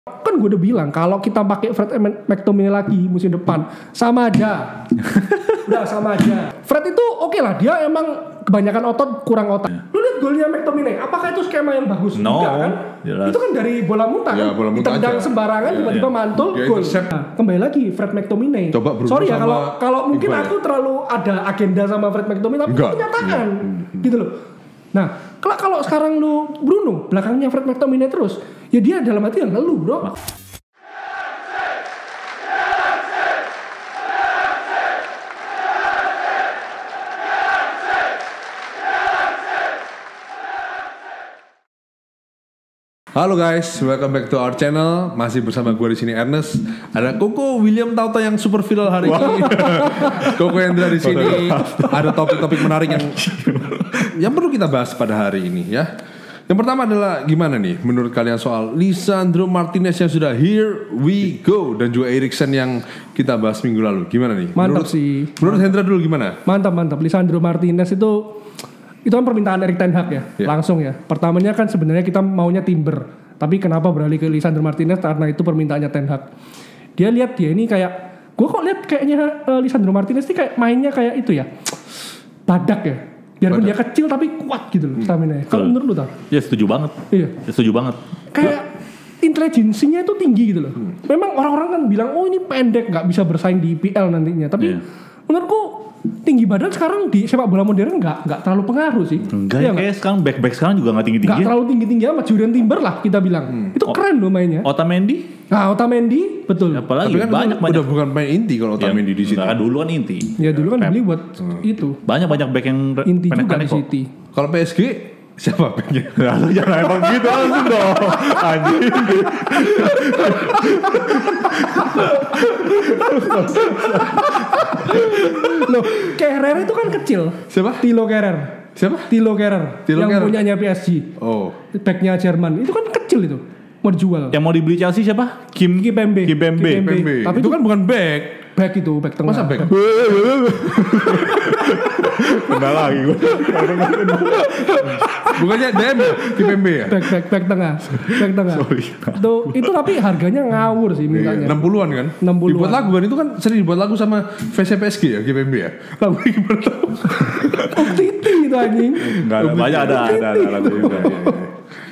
Kan gue udah bilang kalau kita pakai Fred McTominay lagi musim depan sama aja. Udah sama aja. Fred itu oke lah, dia emang kebanyakan otot kurang otak. Lu lihat golnya McTominay, apakah itu skema yang bagus? Enggak kan? Jelas. Itu kan dari bola muntah kan? Ditendang sembarangan tiba-tiba mantul gol. Nah, kembali lagi Fred McTominay. Sorry ya kalau mungkin aku terlalu ada agenda sama Fred McTominay, tapi kenyataan gitu loh. Nah, kalau sekarang lu Bruno, belakangnya Fred McTominay terus, ya dia dalam hati yang ngeluh, bro. Halo guys, welcome back to our channel. Masih bersama gue di sini Ernest. Ada Koko William Tauta yang super viral hari ini. Koko Hendra di sini. Ada topik-topik menarik yang perlu kita bahas pada hari ini ya. Yang pertama adalah gimana nih menurut kalian soal Lisandro Martinez yang sudah here we go dan juga Eriksen yang kita bahas minggu lalu. Gimana nih? Mantap sih. Menurut Hendra dulu gimana? Mantap. Lisandro Martinez itu kan permintaan Erik ten Hag ya, langsung ya. Pertamanya kan sebenarnya kita maunya Timber, tapi kenapa beralih ke Lisandro Martinez karena itu permintaannya ten Hag. Dia lihat dia ini kayak, gue kok lihat kayaknya Lisandro Martinez ini kayak mainnya kayak itu ya, badak ya. Biarpun dia kecil tapi kuat gitu loh stamina. Kalau menurut lu tau? Ya setuju banget. Iya. Ya, setuju banget. Kayak intelijensinya itu tinggi gitu loh. Memang orang-orang kan bilang, oh ini pendek, nggak bisa bersaing di IPL nantinya. Tapi menurutku tinggi badan sekarang di sepak bola modern nggak terlalu pengaruh sih. Enggak ya, kayak sekarang back sekarang juga nggak tinggi-tinggi. Nggak terlalu tinggi-tinggi amat. Julian Timber lah kita bilang. Itu keren loh mainnya. Otamendi? Nah, Otamendi betul. Apalagi tapi kan banyak. Udah bukan main inti kalau Otamendi di sini. Kan dulu kan inti. Ya dulu kan beli buat itu. Banyak back yang inti juga di City. Kalau PSG siapa backnya? Lalu jangan emang gitu langsung dong. Anjing. Loh, Kehrer itu kan kecil. Siapa? Thilo Kehrer. Siapa? Thilo Kehrer. Yang punyanya PSG. Oh. Backnya Jerman. Itu kan kecil itu. Mau dijual. Yang mau dibeli Chelsea siapa? Kimpembe. Tapi itu kan bukan back. Back itu, back tengah. Masa back? Kena lagi gue. Bukannya DM ya? Kimpembe ya? Back tengah. Sorry. Itu tapi harganya ngawur sih mintanya. 60-an kan? 60-an. Dibuat lagu kan? Itu kan sering dibuat lagu sama fans PSG ya? Kimpembe ya? Lagu gimana tau? Titi itu anjing. Enggak ada, banyak ada lagu juga.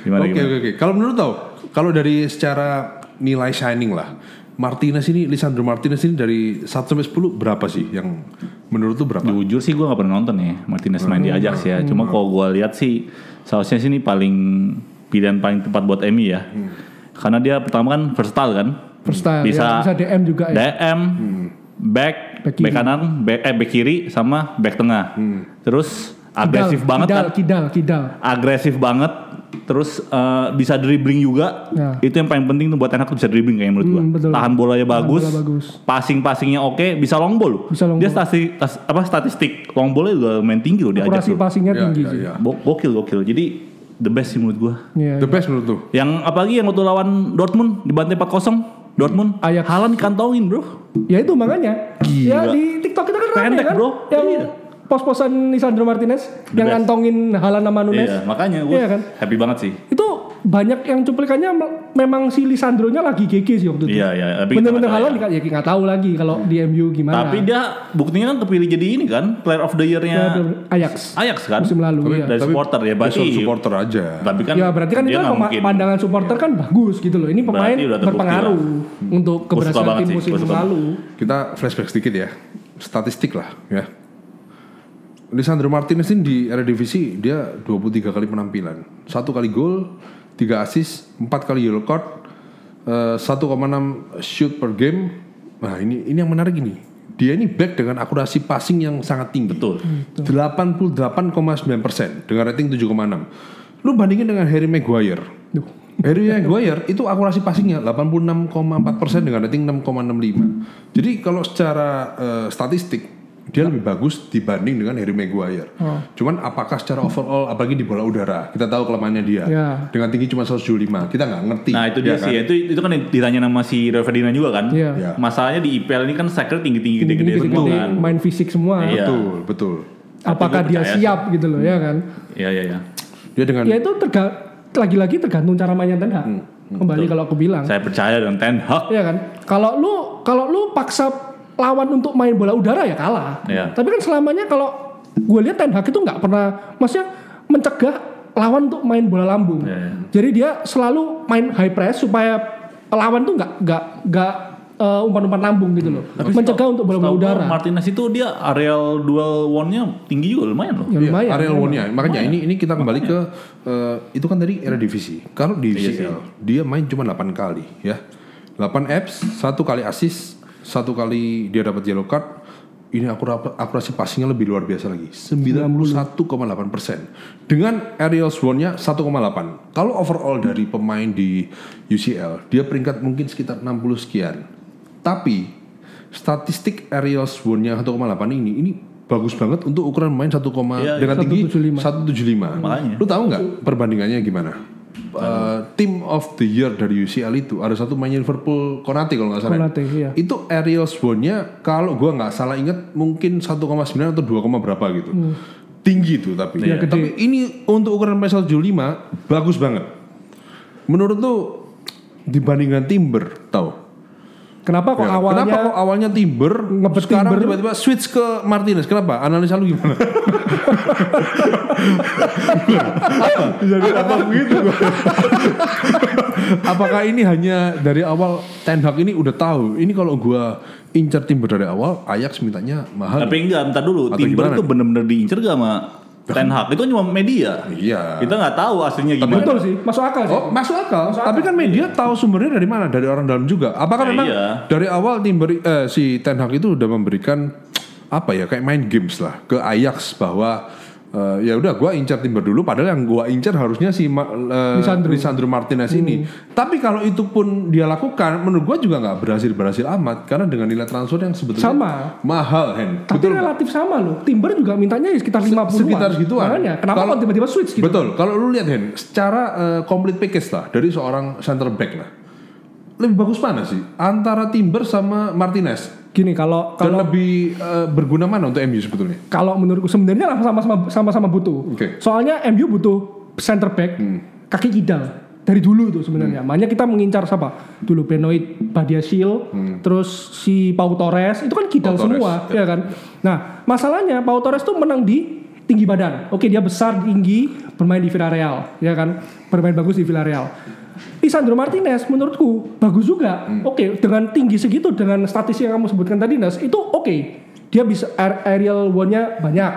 Gimana? Oke. Kalau menurut tau, kalau dari secara nilai shining lah, Lisandro Martinez ini dari 1 sampai 10 berapa sih yang menurut tuh berapa? Jujur sih gue gak pernah nonton ya Martinez main di Ajax ya. Cuma kalau gue lihat sih seharusnya sih ini pilihan paling tepat buat MU ya. Karena dia pertama kan versatile kan. Bisa DM juga ya. DM, back kanan, back kiri sama back tengah. Terus agresif banget Kidal. Agresif banget. Terus bisa dribbling juga. Itu yang paling penting tuh buat Ten Hag tuh bisa dribbling kayak menurut gua. Betul. Tahan bolanya bagus. Passingnya oke, bisa long ball. Dia statistik long ballnya juga main tinggi loh diajak. Akurasi passingnya tinggi sih. Gokil. Jadi the best sih menurut gua. The best menurut tuh. Yang apalagi yang waktu lawan Dortmund dibantai 4-0. Dortmund Haaland dikantongin, bro. Ya itu makanya. Gila. Ya di TikTok kita kan pendek kan, bro. Yang pos-posan Lisandro Martinez yang ngantongin Haaland sama Nunes. Iya, makanya gue kan? Happy banget sih. Itu banyak yang cuplikannya memang si Lisandronya lagi GG sih waktu itu. Iya. Bener-bener Haaland ya nggak tahu lagi kalau di MU gimana. Tapi dia buktinya kan kepilih jadi ini kan Player of the Year-nya Ajax kan musim lalu. Dari supporter ya berarti. Supporter aja. Tapi kan ya berarti kan itu kan pandangan supporter kan bagus gitu loh. Ini pemain berpengaruh untuk keberhasilan tim musim lalu. Kita flashback sedikit ya. Statistik lah ya. Lisandro Martinez ini di Eredivisie dia 23 kali penampilan, 1 kali gol, 3 assist, 4 kali yellow card, 1,6 shoot per game. Nah ini yang menarik ini. Dia ini back dengan akurasi passing yang sangat tinggi. Betul. 88,9% dengan rating 7,6. Lu bandingin dengan Harry Maguire. Harry Maguire itu akurasi passingnya 86,4% dengan rating 6,65. Jadi kalau secara statistik dia lebih bagus dibanding dengan Harry Maguire. Cuman apakah secara overall, apalagi di bola udara, kita tahu kelemahannya dia. Dengan tinggi cuma 175, kita nggak ngerti. Nah itu dia sih, kan? itu kan ditanya nama si Rio Ferdinand juga kan. Masalahnya di IPL ini kan striker tinggi-tinggi gede-gede semua kan. Main fisik semua. Betul. Apakah dia siap gitu loh ya kan? Iya. Dia dengan. Ya itu lagi-lagi tergantung cara mainnya Ten Hag. Kembali kalau aku bilang. Saya percaya dengan Ten Hag. Iya kan? Kalau lu paksa lawan untuk main bola udara ya kalah. Iya. Tapi kan selamanya kalau gue lihat Ten Hag itu nggak pernah, maksudnya mencegah lawan untuk main bola lambung. Jadi dia selalu main high press supaya lawan tuh nggak umpan-umpan lambung gitu loh. Mencegah untuk bola-bola udara. Martinez itu dia areal duel one-nya tinggi juga lumayan loh. Ya, lumayan. Areal one-nya. Makanya ini kita kembali ke itu kan tadi Eredivisie. Kalau di UCL dia main cuma 8 kali ya. 8 apps, 1 kali assist, 1 kali dia dapat yellow card. Ini akurasi passingnya lebih luar biasa lagi, 91,8%. Dengan aerial one-nya 1,8. Kalau overall dari pemain di UCL, dia peringkat mungkin sekitar 60 sekian. Tapi statistik aerial one-nya 1,8 ini bagus banget untuk ukuran main dengan tinggi 175. Makanya. Lu tahu nggak perbandingannya gimana? Team of the year dari UCL itu ada satu main Liverpool, Konate kalau nggak salah. Konate, iya. Itu aerial one-nya kalau gue nggak salah ingat mungkin 1,9 atau 2, berapa gitu. Tinggi tuh tapi. Ya, tapi ini untuk ukuran main 175 bagus banget. Menurut lu dibandingkan Timber, tahu? Kenapa kok awalnya Timber ngebet sekarang Timber, tiba-tiba switch ke Martinez? Kenapa? Analisa lu gimana? Jadi apa begitu? Apakah ini hanya dari awal Ten Hag ini udah tahu? Ini kalau gua incer Timber dari awal, Ajax mintanya mahal. Tapi enggak, bentar dulu. Atau Timber gimana itu benar-benar diincer gak sama Ten Hag? Itu cuma media. Iya. Kita nggak tahu aslinya gimana. betul sih, masuk akal sih. Oh, masuk akal. Tapi kan media tahu sumbernya dari mana? Dari orang dalam juga. Apakah memang dari awal si Ten Hag itu udah memberikan apa ya, kayak main games lah ke Ajax bahwa ya udah gue incar Timber dulu, padahal yang gue incar harusnya si Lisandro Martinez ini. Tapi kalau itu pun dia lakukan, menurut gue juga nggak berhasil amat karena dengan nilai transfer yang sebetulnya sama mahal, Tapi betul, relatif sama loh. Timber juga mintanya sekitar 50-an. Sekitar segituan. Makanya kenapa kalau tiba-tiba switch gitu? Betul. Kalau lu lihat Hen, secara complete package lah dari seorang center back lah, lebih bagus mana sih antara Timber sama Martinez? Gini, kalau lebih berguna mana untuk MU sebetulnya? Kalau menurutku sebenarnya sama-sama butuh. Soalnya MU butuh center back kaki kidal dari dulu itu sebenarnya. Makanya kita mengincar siapa? Dulu Benoit Badiashile, terus si Pau Torres, itu kan kidal semua, ya kan? Nah, masalahnya Pau Torres tuh menang di tinggi badan. Oke, dia besar, tinggi, bermain di Villarreal, ya kan? Bermain bagus di Villarreal. Lisandro Martinez menurutku bagus juga. Oke, dengan tinggi segitu, dengan statistik yang kamu sebutkan tadi Nas, itu oke. Dia bisa aerial one-nya banyak,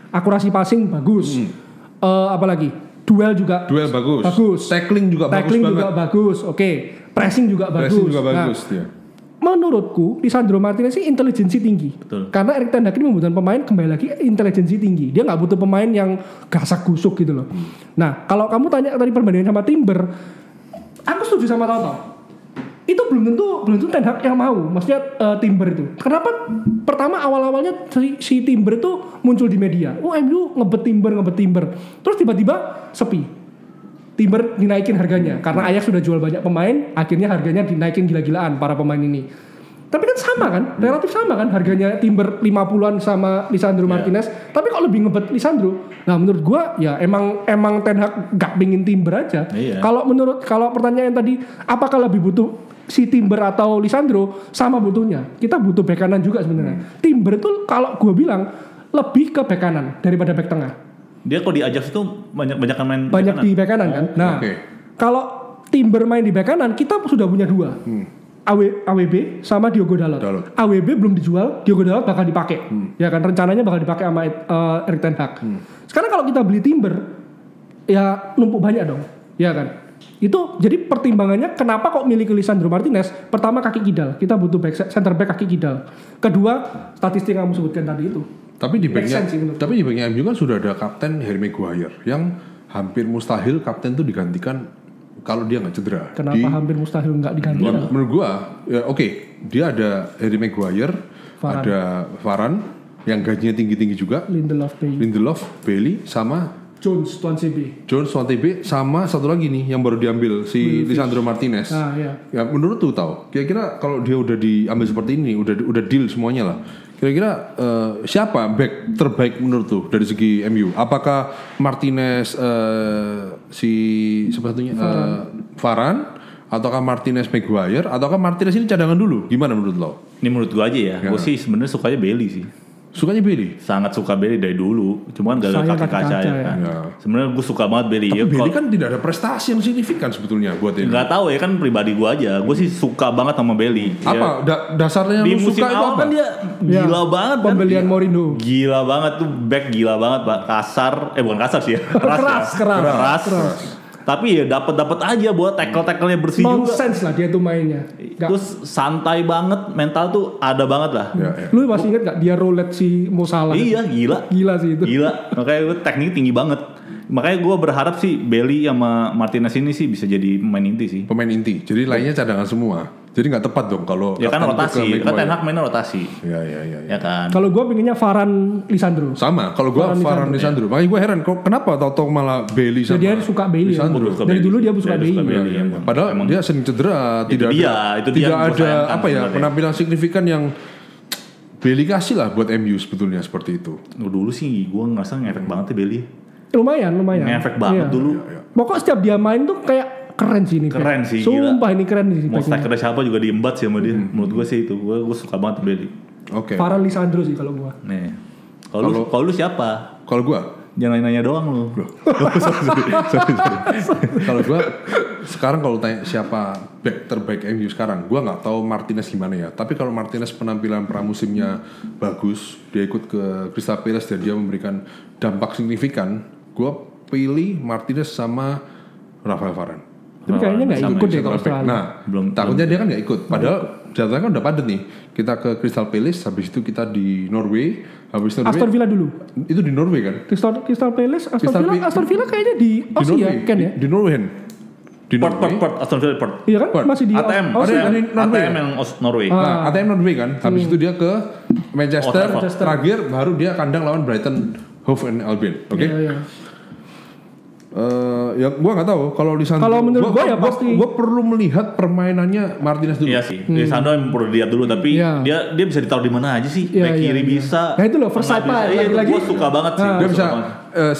akurasi passing bagus. Apalagi duel bagus. Tackling juga bagus. Oke. Pressing juga bagus. Ya. Menurutku Lisandro Martinez sih intelijensi tinggi. Betul. Karena Erik ten Hag ini membutuhkan pemain kembali lagi intelijensi tinggi. Dia nggak butuh pemain yang gasak gusuk gitu loh. Nah, kalau kamu tanya tadi perbandingan sama Timber, aku setuju sama Toto. Itu belum tentu Ten Hag yang mau. Maksudnya Timber itu. Kenapa? Pertama awal-awalnya si Timber itu muncul di media. Oh, MU ngebet Timber. Terus tiba-tiba sepi. Timber dinaikin harganya karena Ajax sudah jual banyak pemain, akhirnya harganya dinaikin gila-gilaan para pemain ini. Tapi kan sama kan? Relatif sama kan harganya Timber 50-an sama Lisandro Martinez. Tapi kok lebih ngebet Lisandro? Nah, menurut gua ya emang Ten Hag gak pingin Timber aja. Kalau pertanyaan tadi apakah lebih butuh si Timber atau Lisandro, sama butuhnya. Kita butuh bek kanan juga sebenarnya. Timber itu kalau gua bilang lebih ke bek kanan daripada bek tengah. Dia kalau di Ajax itu banyak di bek kanan kan. Nah, kalau Timber main di bek kanan, kita sudah punya dua. AWB sama Diogo Dalot. AWB belum dijual, Diogo Dalot bakal dipakai. Ya kan, rencananya bakal dipakai sama Erik ten Hag. Sekarang kalau kita beli Timber, ya numpuk banyak dong. Ya kan. Itu jadi pertimbangannya kenapa kok milih Lisandro Martinez? Pertama kaki kidal, kita butuh center back kaki kidal. Kedua, statistik yang kamu sebutkan tadi itu. Tapi di backnya MU kan sudah ada kapten Harry Maguire yang hampir mustahil kapten itu digantikan kalau dia nggak cedera. Kenapa hampir mustahil nggak digantikan? Menurut gua, ya dia ada Harry Maguire, ada Varane yang gajinya tinggi-tinggi juga, Lindelof, Bailey, sama Jones Swansea sama satu lagi nih yang baru diambil si Lisandro Martinez. Ya menurut tuh tahu. Kira-kira kalau dia udah diambil seperti ini, udah deal semuanya lah. Kira-kira siapa back terbaik menurut tuh dari segi MU? Apakah Martinez si sepertinya Varane ataukah Martinez Maguire, ataukah Martinez ini cadangan dulu? Gimana menurut lo? Ini menurut gue aja ya. Gue sih sebenarnya sukanya Bailey sih. Sukanya Bailey? Sangat suka Bailey dari dulu. Cuman gak ada kaki kaca ya kan. Sebenarnya gue suka banget Bailey. Tapi Bailey kan tidak ada prestasi yang signifikan sebetulnya buat ini. Gak tahu ya kan pribadi gue aja. Gue sih suka banget sama Bailey. Apa dasarnya di lu musim suka itu awal apa? kan dia gila banget kan. Pembelian Mourinho. Gila banget tuh, back gila banget Pak. Kasar, bukan kasar sih ya. Keras. Tapi ya dapat aja buat tackle-tacklenya bersih juga. Nonsense lah dia tuh mainnya. Terus santai banget, mental tuh ada banget lah. Lu masih inget gak dia roulette si Mo Salah? Iya, gila. Gila sih itu. Gila. Makanya gue teknik tinggi banget. Makanya gue berharap sih Bailey sama Martinez ini sih bisa jadi pemain inti sih. Pemain inti. Jadi lainnya cadangan semua. Jadi nggak tepat dong kalau ya kan rotasi. Kan Ten Hag mainnya rotasi. Ya kan. Kalau gue pengennya Varane Lisandro. Sama. Kalau gue Varane Lisandro. Makanya gue heran kok kenapa tau malah Bailey sama dia suka Bailey. Dari dulu dia suka Bailey. Padahal dia sering cedera. Tidak ada apa ya penampilan signifikan yang Bailey kasih lah buat MU sebetulnya seperti itu. Dulu sih gue ngerasa ngefek banget ya Bailey. Lumayan. Ngefek banget dulu. Pokoknya setiap dia main tuh kayak keren sih ini. Keren sih. Sumpah ini keren sih. Mau striker siapa juga diembat sih sama dia. Menurut gue sih itu. Gue suka banget Bailey. Oke. Varane Lisandro sih kalau gue. Nih. Kalau lu siapa? Kalau gue jangan nanya doang lu. Sorry. Kalau gue sekarang kalau tanya siapa back terbaik MU sekarang, gue nggak tahu Martinez gimana ya. Tapi kalau Martinez penampilan pramusimnya bagus, dia ikut ke Crystal Palace dan dia memberikan dampak signifikan, gue pilih Martinez sama Rafael Varane. Tapi kayaknya nggak ikut deh kalau Australia. Nah, takutnya dia kan nggak ikut. Padahal jadwalnya kan udah padat nih. Kita ke Crystal Palace, habis itu kita di Norway, habis itu Aston Villa dulu. Itu di Norway kan? Crystal Palace, Aston Villa kayaknya di Aussie ya, kan ya? Di Norway. Di Norway. Aston Villa Port. Iya kan? Masih di ATM. ATM yang Norway. Nah, ATM Norway kan. Habis itu dia ke Manchester. Terakhir baru dia kandang lawan Brighton Hove and Albion. Oke? Iya. Ya gue nggak tahu kalau Lisandro. Kalau menurut gue ya pasti. Gue perlu melihat permainannya Martinez dulu. Iya sih. Lisandro yang perlu dilihat dulu, tapi dia bisa ditaruh di mana aja sih. Back kiri bisa. Nah itu loh versatile lagi-lagi. Gue suka banget sih. Dia bisa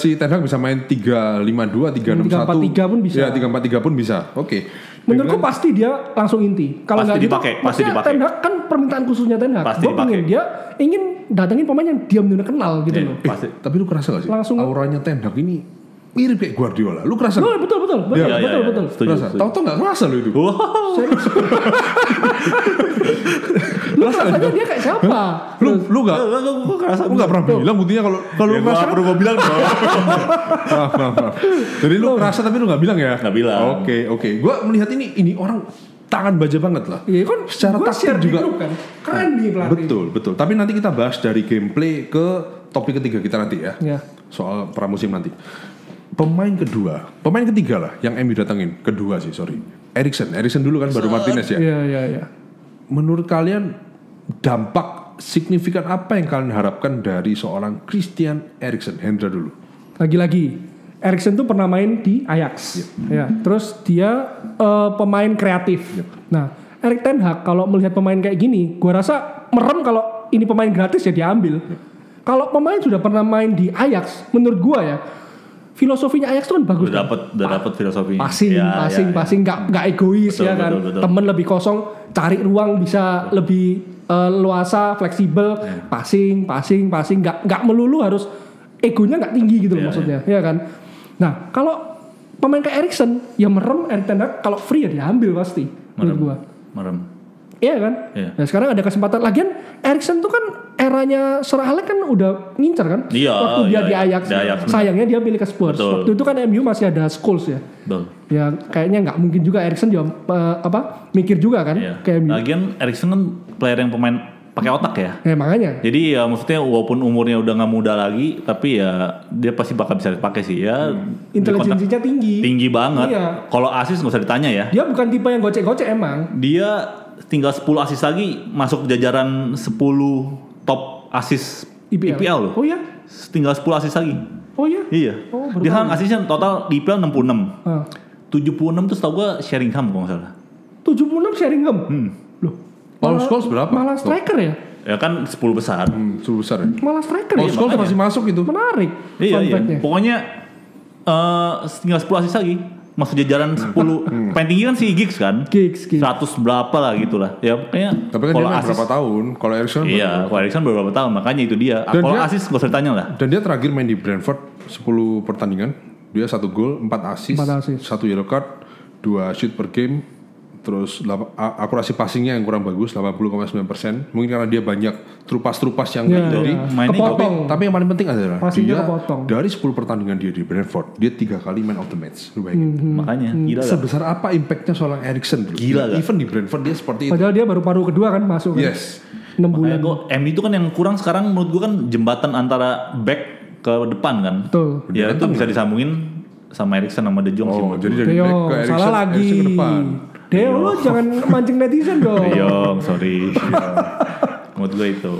si Ten Hag bisa main 3-5-2, 3-6-1. 3-4-3 pun bisa. Ya 3-4-3 pun bisa. Oke. Menurutku pasti dia langsung inti. Kalau nggak gitu, pasti dipakai. Ten Hag kan permintaan khususnya Ten Hag. Gue pengen dia ingin datengin pemain yang dia benar kenal gitu loh. Pasti. Tapi lu kerasa gak sih? Langsung auranya Ten Hag ini mirip kayak Guardiola. Lu kerasa? Betul. Kerasa. Tahu nggak kerasa lu itu? Lu rasanya dia kayak siapa? Lu nggak? Gue kerasa. Lu nggak pernah bilang buktinya kalau lu kerasa. Perlu gue bilang dong. Maaf. Jadi lu kerasa tapi lu nggak bilang ya? Nggak bilang. Oke. Gue melihat ini orang tangan baja banget lah. Iya kan. Secara taktik juga. Kan. Keren nih pelatih. Betul. Tapi nanti kita bahas dari gameplay ke topik ketiga kita nanti ya. Soal pramusim nanti. Pemain ketiga lah yang MU datangin. Kedua sih, sorry. Eriksen dulu kan baru Martinez ya. Iya. Menurut kalian dampak signifikan apa yang kalian harapkan dari seorang Christian Eriksen? Hendra dulu. Lagi-lagi Eriksen tuh pernah main di Ajax. Ya. Terus dia pemain kreatif. Nah, Erik ten Hag kalau melihat pemain kayak gini, gua rasa merem kalau ini pemain gratis ya diambil. Kalau pemain sudah pernah main di Ajax, menurut gua ya filosofinya Ajax tuh kan bagus. Udah dapat filosofinya. Passing, nggak egois betul, ya kan. Betul. Temen lebih kosong, cari ruang bisa lebih luasa, fleksibel. Passing, nggak melulu harus egonya nggak tinggi gitu loh maksudnya, ya kan. Nah kalau pemain kayak Eriksen, ya merem Erik ten Hag kalau free ya diambil pasti. Menurut gua. Merem. Iya kan. Nah sekarang ada kesempatan. Lagian Eriksen tuh kan eranya Sir Alex kan udah ngincer kan. Waktu dia di Ajax. Sayangnya dia pilih ke Spurs. Betul. Waktu itu kan MU masih ada Scholes ya. Betul. Ya kayaknya nggak mungkin juga Eriksen juga mikir juga kan ke MU. Lagian Eriksen kan player yang pemain pakai otak ya. Makanya. Jadi ya maksudnya walaupun umurnya udah nggak muda lagi, tapi ya dia pasti bakal bisa dipakai sih ya. Intelijensinya tinggi. Tinggi banget. Iya. Kalau asis nggak usah ditanya ya. Dia bukan tipe yang gocek-gocek emang. Dia tinggal 10 asis lagi masuk jajaran 10 top asis IPL loh. Oh iya? Tinggal 10 asis lagi. Oh iya? Iya. Dia kan asisnya total di IPL 66. 76 tuh setahu gue Sheringham kalau nggak salah. 76 Sheringham? Loh. Paul Scholes berapa? Malah striker ya? Ya kan 10 besar. 10 besar ya? Malah striker Paul Scholes masih masuk itu. Menarik. Iya. Pokoknya tinggal 10 asis lagi. masuk jajaran 10 paling tinggi kan si Giggs kan. Giggs. 100 berapa lah gitu lah. Ya kayaknya Tapi kan dia main berapa tahun? Kalau Eriksen Iya, kalau Eriksen beberapa tahun, makanya itu dia. Dan Kalau dia- asis gak usah ditanya lah. Dan dia terakhir main di Brentford 10 pertandingan. Dia 1 gol, 4 assist, 1 yellow card, 2 shoot per game. Terus akurasi passingnya yang kurang bagus 80,9%. Mungkin karena dia banyak trupas yang jadi mainnya tapi yang paling penting adalah passingnya dia kepotong. dari 10 pertandingan dia di Brentford, dia 3 kali man of the match. Lu bayangin. Makanya gila gak? Sebesar apa impactnya seorang Eriksen, bro? Gila gak? Even di Brentford dia seperti itu. Padahal dia baru paruh kedua kan masuk kan. Yes. 6 bulan. MU itu kan yang kurang sekarang menurut gue kan jembatan antara back ke depan kan. Betul. Ya itu bisa disambungin sama Eriksen sama De Jong sih. Oh, menurut jadi gue. dari Deo, back ke Eriksen, salah lagi. Eriksen ke depan. Deo, lo jangan mancing netizen dong. De Jong, sorry. Menurut gue itu.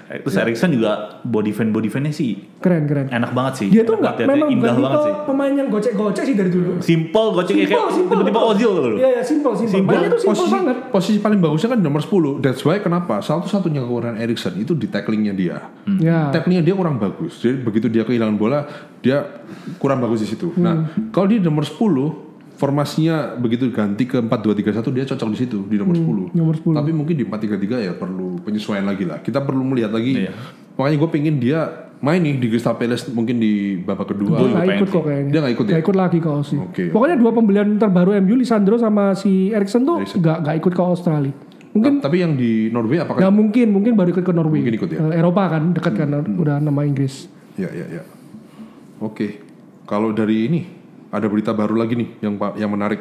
Terus Eriksen juga body fan-nya sih Keren. enak banget sih. Dia tuh Enak nggak banget, memang indah bukan banget tipe sih. pemain yang gocek-gocek sih dari dulu. Simple goceknya kayak tiba-tiba Ozil loh. Iya, simple. Mainnya tuh simple banget. Posisi paling bagusnya kan di nomor 10. That's why kenapa satu-satunya kekurangan Eriksen itu di tacklingnya dia. Ya. Tacklingnya dia kurang bagus. Jadi begitu dia kehilangan bola, dia kurang bagus di situ. Nah, kalau di nomor 10 formasinya begitu ganti ke 4-2-3-1 dia cocok di situ di nomor 10. Nomor 10. Tapi mungkin di 4-3-3 ya perlu penyesuaian lagi lah. Kita perlu melihat lagi. Iya. Makanya gue pengen dia main nih di Crystal Palace mungkin di babak kedua. Dia nggak ikut kok kayaknya. Dia nggak ikut ya? Nggak ikut lagi ke Aussie. Oke. Pokoknya 2 pembelian terbaru MU, Lisandro sama si Eriksen tuh nggak ikut ke Australia. Mungkin Tapi yang di Norway apakah? nggak mungkin baru ikut ke Norway. Mungkin ikut ya. Eropa kan dekat kan udah nama Inggris. Ya. Oke. Kalau dari ini ada berita baru lagi nih yang menarik.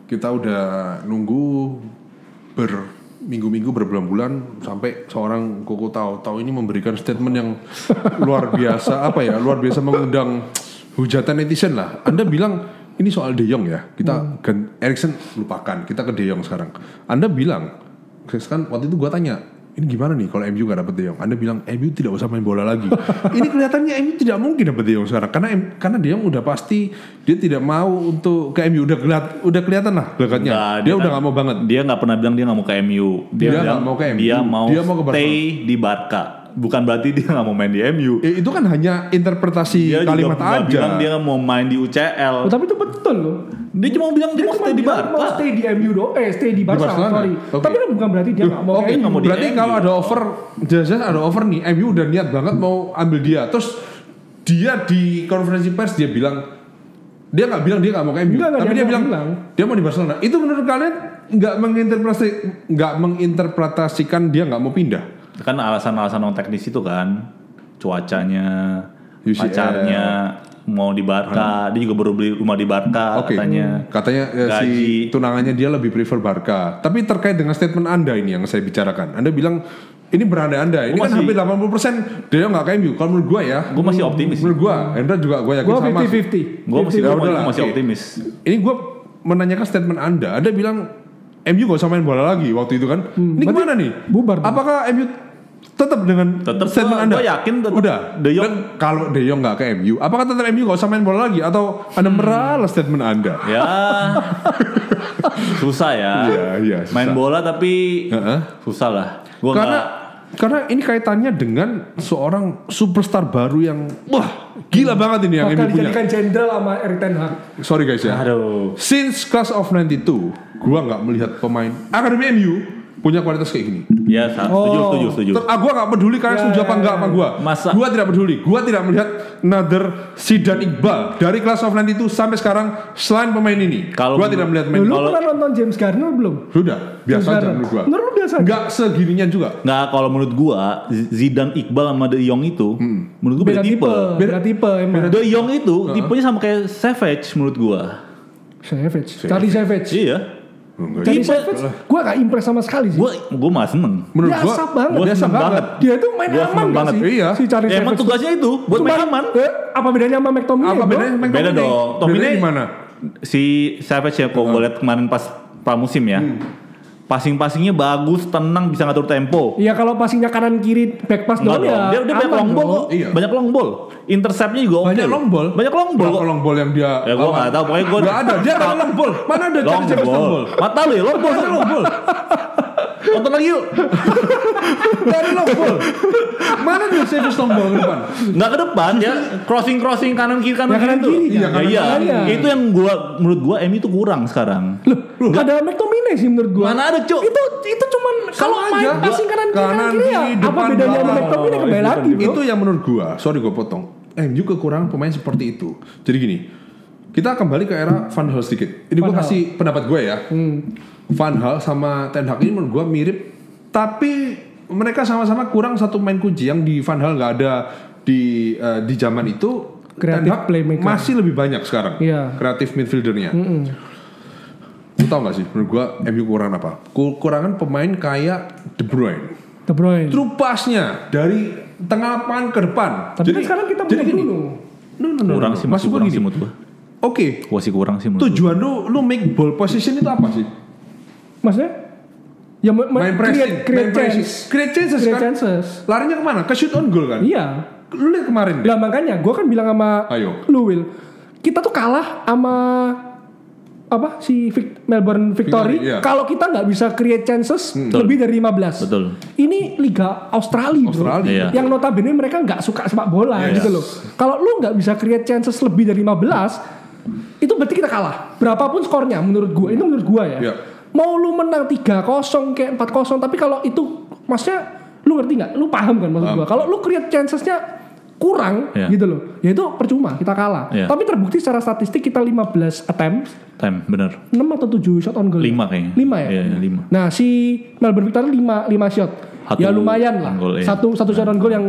Kita udah nunggu berminggu-minggu, berbulan-bulan sampai seorang Koko tahu ini memberikan statement yang luar biasa luar biasa mengundang hujatan netizen lah. Anda bilang ini soal De Jong ya. Kita Eriksen lupakan, kita ke De Jong sekarang. Anda bilang kan waktu itu gua tanya, ini gimana nih kalau MU gak dapet De Jong? Anda bilang MU tidak usah main bola lagi. Ini kelihatannya MU tidak mungkin dapet De Jong sekarang karena De Jong udah pasti dia tidak mau untuk ke MU, udah kelihatan lah belakangnya. Nah, Dia udah kan- nggak mau banget. Dia nggak pernah bilang dia nggak mau ke MU. Dia bilang nggak mau ke MU. Dia mau ke stay di Barca. Bukan berarti dia nggak mau main di MU. Itu kan hanya interpretasi Dia kalimat juga nggak aja. bilang dia mau main di UCL. Oh, tapi itu betul loh. Dia cuma bilang dia mau stay di bilang mau Barca. stay di MU stay di Barca, Barcelona. sorry. Oke. Tapi kan bukan berarti dia nggak mau Oke, ke MU. nggak mau di berarti MU. kalau ada offer, jelas-jelas ada offer nih, MU udah niat banget mau ambil dia. Terus dia di konferensi pers dia bilang dia nggak bilang dia nggak mau ke MU, Nggak, tapi dia dia bilang bilang. dia mau di Barcelona. Itu menurut kalian nggak menginterpretasikan dia nggak mau pindah? Kan alasan-alasan non teknis itu kan, cuacanya, UCL. pacarnya mau di Barca, dia juga baru beli rumah di Barca Oke. katanya. Katanya si Gaji. tunangannya dia lebih prefer Barca. Tapi terkait dengan statement Anda ini yang saya bicarakan. Anda bilang ini berandai-andai. Ini Gua kan masih- hampir 80% dia nggak kayak MU. Kalau menurut gua ya, Gue masih optimis. menurut gua, Hendra juga gua yakin Gua sama. 50-50. Gue masih, Ya udahlah, masih oke. optimis. Ini gua menanyakan statement Anda. Anda bilang MU gak usah main bola lagi waktu itu kan. Ini berarti gimana nih? bubar dong. Apakah MU tetap dengan Tetap, statement Anda? gua yakin tetap. Udah. De Jong- Dan kalau De Jong nggak ke MU, apakah tetap MU gak usah main bola lagi atau Anda meralat statement Anda? Ya susah ya. Iya, Main susah. bola tapi Heeh. susah lah. Gua Karena ini kaitannya dengan seorang superstar baru yang wah gila banget ini yang Bahkan MU punya. dijadikan jenderal sama Erik ten Hag. Sorry guys ya. Aduh. Since Class of 92, gua nggak melihat pemain akademi MU punya kualitas kayak gini. Ya, setuju. Gua gak peduli kalian Ya, setuju apa ya, enggak ya. sama gua. Masa- Gua tidak peduli. Gua tidak melihat another Zidane Iqbal dari Class of 92 sampai sekarang selain pemain ini. Kalau Gua tidak melihat Lu main. pernah nonton James Garner belum? Sudah, biasa James aja Garner. menurut gua. Menurut lu biasa aja? Enggak segininya juga. Nggak, kalau menurut gua Zidane Iqbal sama De Jong itu menurut gua beda tipe. Beda tipe emang. De Jong itu tipenya sama kayak Savage menurut gua. Savage. Charlie Savage. Iya. Enggak. Charlie Tipe. Savage. Gua gak impress sama sekali sih. Gua malah seneng. Menurut biasa banget. Gua biasa seneng banget. Dia tuh main Gua aman seneng gak banget. sih? Iya. Si Charlie Ya emang Savage. tugasnya itu buat main aman. Apa bedanya sama McTominay? Apa bro? bedanya sama Beda McTominay? dong. Bedanya Tominay gimana? Si Savage ya kok gua liat kemarin pas pramusim ya. Passing-passingnya bagus, tenang, bisa ngatur tempo. Iya kalau passingnya kanan kiri back pass Enggak doang dong. ya. Dia banyak aman long ball dong. kok. Iya. Banyak long ball. Interceptnya juga oke. Banyak long ball. Banyak long ball Berapa kok. long ball yang dia Ya gua enggak tahu, pokoknya gua Enggak ada, dia ada long ball. Mana ada long Charlie Savage long ball. ball? Mata lu ya long ball. Mana long ball? Nonton lagi yuk. Gak ada long ball. Mana nih Davis long ball ke depan? Nggak ke depan ya, crossing kanan kiri Ya, kanan itu. kiri, iya, kan? Iya. Itu yang menurut gua MU itu kurang sekarang. Loh, ada McTominay sih menurut gua. Mana ada, Cuk? Itu cuman kalau main aja. passing kanan kiri ya. kiri, Apa depan, bedanya sama belakang. McTominay kembali lagi, bro? Itu yang menurut gua, sorry gua potong. MU kekurangan pemain seperti itu. Jadi gini, kita kembali ke era Van Gaal sedikit. Ini gua Van Gaal. kasih pendapat gue ya. Van Gaal sama Ten Hag ini menurut gua mirip, tapi mereka sama-sama kurang satu main kunci yang di Van Gaal nggak ada di zaman itu. Creative Ten Hag playmaker. masih lebih banyak sekarang. Iya. Kreatif midfieldernya. Lu tau gak sih menurut gua MU kurang apa? Kekurangan pemain kayak De Bruyne. De Bruyne. True pass-nya dari tengah lapangan ke depan. Tapi kan sekarang kita punya gini. dulu. No. Kurang sih, Maksud masih gua kurang gini. sih menurut gua. Oke, Masih kurang sih menurut gua. tujuan lu make ball position itu apa sih? Maksudnya? Ya Main pressing, create main pressing. chance. Create chances Create kan? chances. Larinya kemana? Ke shoot on goal kan? Iya. Lu lihat kemarin deh. Lah makanya gue kan bilang sama Ayo. lu Will, kita tuh kalah sama apa si Melbourne Victory, Victory, iya. kalau kita nggak bisa create chances lebih dari 15. Betul. Ini Liga Australia, bro. Australia. Iya. Yang notabene mereka nggak suka sepak bola Yes. gitu loh. Kalau lu nggak bisa create chances lebih dari 15, itu berarti kita kalah. Berapapun skornya menurut gue, itu menurut gue ya. Iya. Mau lu menang 3-0 kayak 4-0, tapi kalau itu maksudnya lu ngerti nggak? Lu paham kan maksud gue? Kalau lu create chancesnya kurang Iya. gitu loh, ya itu percuma, kita kalah. Iya. Tapi terbukti secara statistik kita 15 attempts, Time, bener. 6 atau 7 shot on goal. 5 kayaknya. 5 ya? Iya, 5. Nah si Melbourne Victory 5 shot. Satu Ya lumayan lah. on goal, iya. Satu shot on goal yang